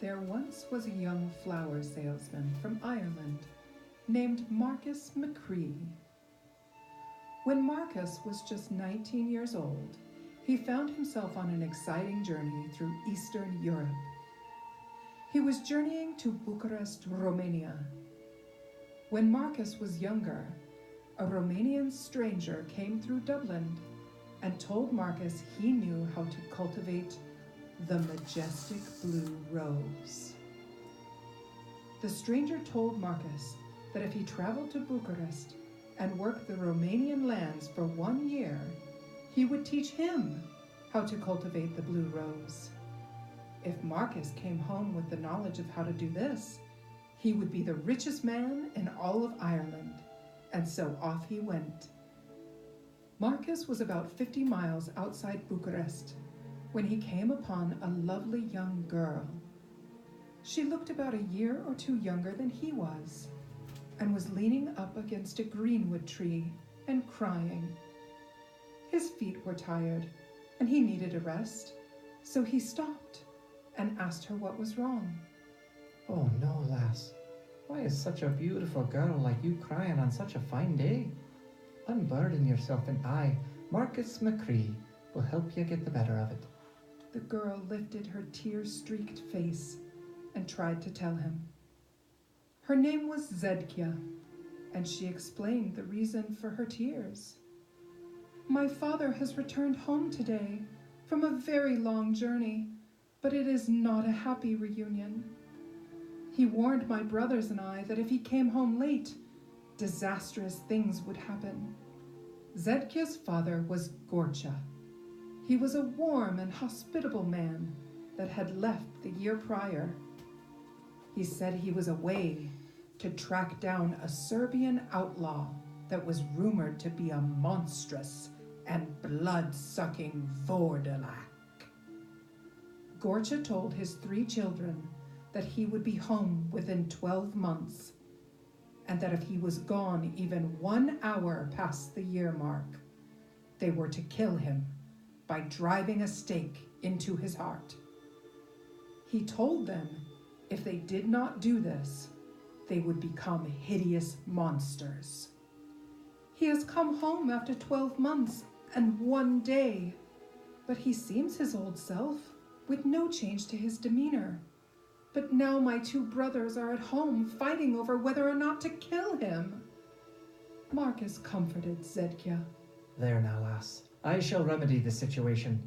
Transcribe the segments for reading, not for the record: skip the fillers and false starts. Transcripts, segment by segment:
There once was a young flower salesman from Ireland named Marcus McCree. When Marcus was just 19 years old, he found himself on an exciting journey through Eastern Europe. He was journeying to Bucharest, Romania. When Marcus was younger, a Romanian stranger came through Dublin and told Marcus he knew how to cultivate the majestic blue rose. The stranger told Marcus that if he traveled to Bucharest and worked the Romanian lands for 1 year, he would teach him how to cultivate the blue rose. If Marcus came home with the knowledge of how to do this, he would be the richest man in all of Ireland, and so off he went. Marcus was about 50 miles outside Bucharest when he came upon a lovely young girl. She looked about a year or two younger than he was, and was leaning up against a greenwood tree and crying. His feet were tired, and he needed a rest, so he stopped and asked her what was wrong. "Oh no, lass. Why is such a beautiful girl like you crying on such a fine day? Unburden yourself, and I, Marcus McCree, will help you get the better of it." The girl lifted her tear-streaked face and tried to tell him. Her name was Zedkia, and she explained the reason for her tears. "My father has returned home today from a very long journey, but it is not a happy reunion. He warned my brothers and I that if he came home late, disastrous things would happen." Zedkia's father was Gorcha. He was a warm and hospitable man that had left the year prior. He said he was away to track down a Serbian outlaw that was rumored to be a monstrous and blood-sucking Vordelak. Gorcha told his 3 children that he would be home within 12 months, and that if he was gone even 1 hour past the year mark, they were to kill him by driving a stake into his heart. He told them if they did not do this, they would become hideous monsters. He has come home after 12 months and 1 day, but he seems his old self, with no change to his demeanor. But now my 2 brothers are at home fighting over whether or not to kill him." Marcus comforted Zedkia. "There now, lass. I shall remedy the situation.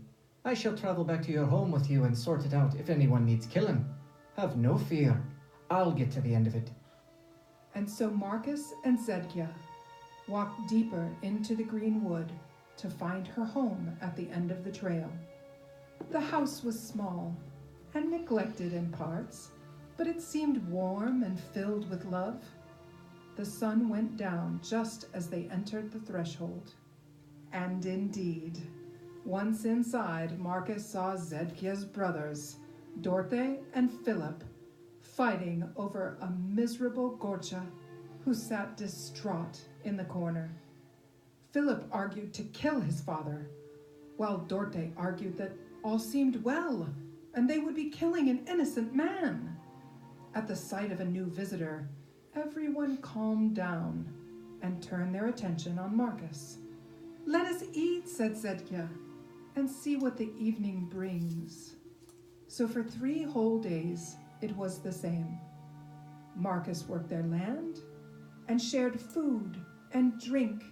I shall travel back to your home with you and sort it out if anyone needs killing. Have no fear. I'll get to the end of it." And so Marcus and Zedkia walked deeper into the green wood to find her home at the end of the trail. The house was small and neglected in parts, but it seemed warm and filled with love. The sun went down just as they entered the threshold. And indeed, once inside, Marcus saw Zedkia's brothers, Dorte and Philip, fighting over a miserable Gorcha who sat distraught in the corner. Philip argued to kill his father, while Dorte argued that all seemed well and they would be killing an innocent man. At the sight of a new visitor, everyone calmed down and turned their attention on Marcus. "Let us eat," said Zedkia, "and see what the evening brings." So for 3 whole days, it was the same. Marcus worked their land and shared food and drink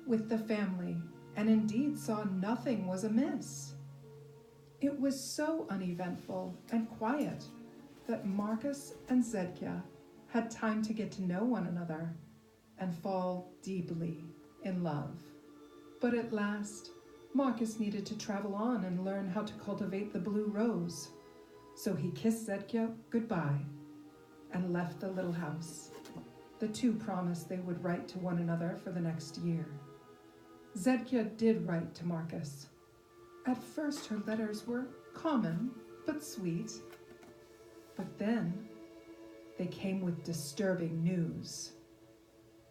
with the family, and indeed saw nothing was amiss. It was so uneventful and quiet that Marcus and Zedkia had time to get to know one another and fall deeply in love. But at last, Marcus needed to travel on and learn how to cultivate the blue rose. So he kissed Zedkia goodbye and left the little house. The 2 promised they would write to one another for the next year. Zedkia did write to Marcus. At first her letters were common but sweet. But then they came with disturbing news.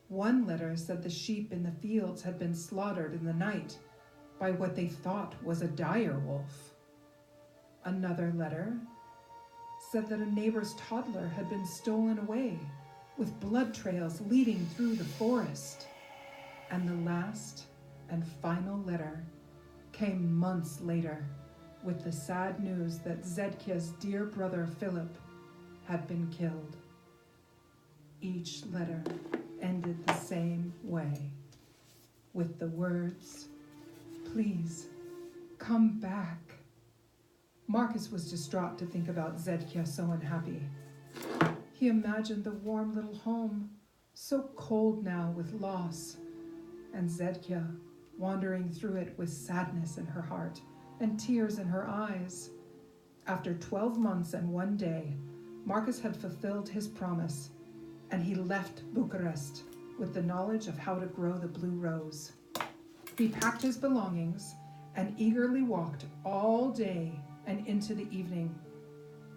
One letter said the sheep in the fields had been slaughtered in the night by what they thought was a dire wolf. Another letter said that a neighbor's toddler had been stolen away, with blood trails leading through the forest. And the last and final letter came months later, with the sad news that Zedkia's dear brother Philip had been killed. Each letter ended the same way, with the words, "Please, come back." Marcus was distraught to think about Zedkia so unhappy. He imagined the warm little home, so cold now with loss, and Zedkia wandering through it with sadness in her heart and tears in her eyes. After 12 months and 1 day, Marcus had fulfilled his promise, and he left Bucharest with the knowledge of how to grow the blue rose. He packed his belongings and eagerly walked all day and into the evening.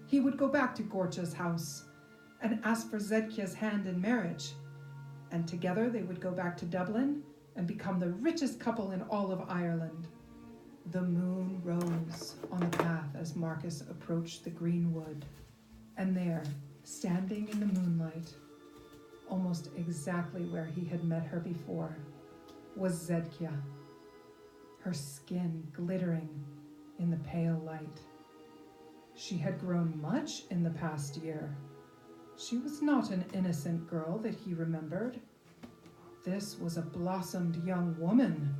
He would go back to Gorcha's house and ask for Zedkia's hand in marriage, and together they would go back to Dublin and become the richest couple in all of Ireland. The moon rose on the path as Marcus approached the green wood, and there, standing in the moonlight, almost exactly where he had met her before, was Zedkia, her skin glittering in the pale light. She had grown much in the past year. She was not an innocent girl that he remembered. This was a blossomed young woman,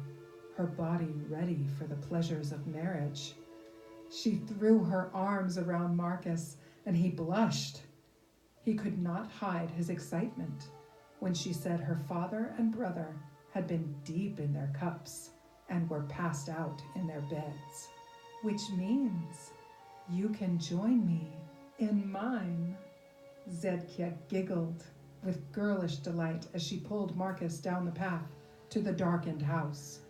her body ready for the pleasures of marriage. She threw her arms around Marcus, and he blushed. He could not hide his excitement when she said her father and brother had been deep in their cups and were passed out in their beds, which means you can join me in mine. Zedkia giggled with girlish delight as she pulled Marcus down the path to the darkened house.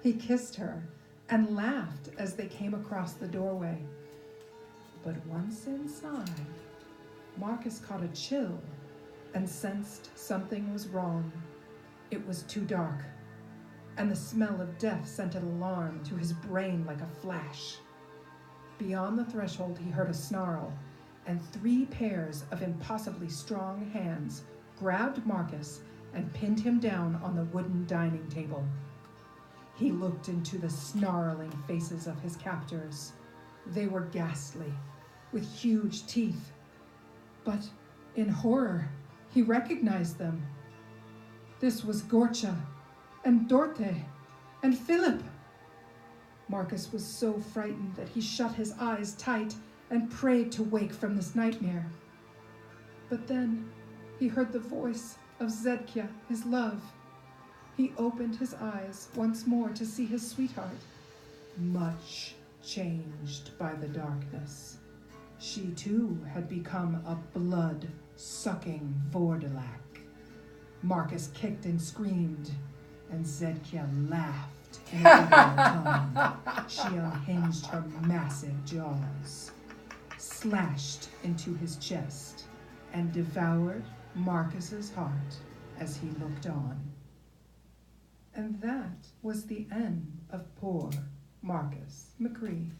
He kissed her and laughed as they came across the doorway. But once inside, Marcus caught a chill and sensed something was wrong. It was too dark, and the smell of death sent an alarm to his brain like a flash. Beyond the threshold, he heard a snarl, and 3 pairs of impossibly strong hands grabbed Marcus and pinned him down on the wooden dining table. He looked into the snarling faces of his captors. They were ghastly, with huge teeth. But in horror, he recognized them. This was Gorcha, and Dorte, and Philip. Marcus was so frightened that he shut his eyes tight and prayed to wake from this nightmare. But then he heard the voice of Zedkia, his love. He opened his eyes once more to see his sweetheart, much changed by the darkness. She too had become a blood-sucking Vordelak. Marcus kicked and screamed, and Zedkia laughed in a evil tongue. She unhinged her massive jaws, slashed into his chest, and devoured Marcus's heart as he looked on. And that was the end of poor Marcus McCree.